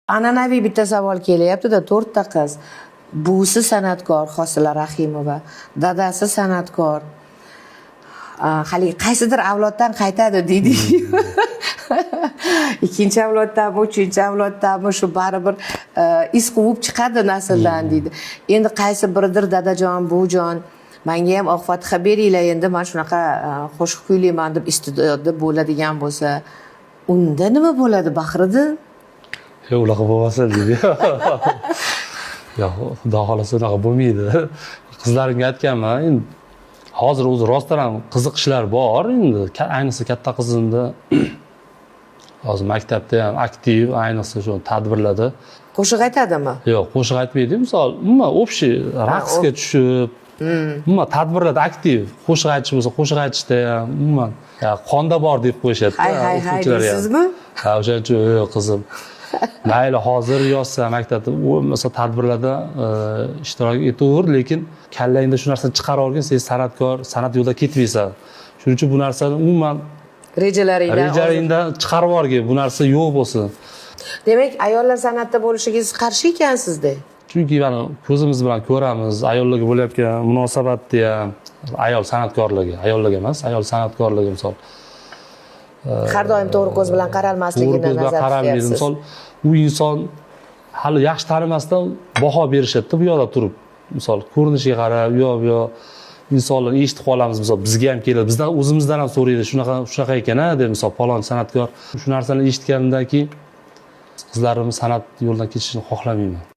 An'anaviy bitta savol kelyapti-da, 4 ta qiz. Buvisi san'atkor Hosila Rahimova, dadasi san'atkor. Hali qaysidir avloddan qaytadi deydi. Ikkinchi avloddanmi, uchinchi avloddanmi shu baribir iz quvib chiqadi nasldan deydi. Endi qaysi biridir dadajon, buvijon, menga ham oq fotiha beringlar, endi men shunaqa qo'shiq kuylayman deb istedodli bo'ladigan bo'lsa, unda nima bo'ladi, Baxriddin? Yo'q, unaqa bo'lmasa deydi. Yo'q, xudo xolasa unaqa bo'lmaydi. Qizlarimga aytganman, endi hozir o'zi rostdan ham qiziqishlar bor endi, ayniqsa katta qizimda hozir maktabda ham aktiv, ayniqsa shu tadbirlarda. Qo'shiq aytadimi? Yo'q, qo'shiq aytmaydi, misol, umuman общий raqsga tushib, umuman tadbirlarda aktiv, qo'shiq aytish bo'lsa, qo'shiq aytishda ham umuman qonda bor deb qo'yishadi. Hay deysizmi? Ha, o'shaning uchun yo'q qizim. Mayli hozir yozsa maktabda, masalan tadbirlarda ishtirok etaver, lekin kallangda shu narsani chiqarib olgin, sen san'atkor, san'at yo'lida ketmaysan. Shuning uchun bu narsani umuman rejalaringdan chiqarib olgin, bu narsa yo'q bo'lsin. Demak, ayollar san'atda bo'lishiga qarshi ekansizda. Chunki mana ko'zimiz bilan ko'ramiz, ayollarga bo'layotgan munosabatda ham, ayol san'atkorligi, ayollarga emas, ayol san'atkorligi misol har doim to'g'ri ko'z bilan qaralmasligini nazarda tutyapsiz. Misol, u inson hali yaxshi tanimasdan baho berishadi bu yoqda turib. Misol, ko'rinishiga qarab, yo insonlarni eshitib qolamiz, misol bizga ham keladi, bizdan o'zimizdan ham so'raydi, shunaqa ekan-a deb, misol falon san'atkor. Shu narsani eshitganimdan keyin qizlarimni san'at yo'lidan ketishini xohlamayman.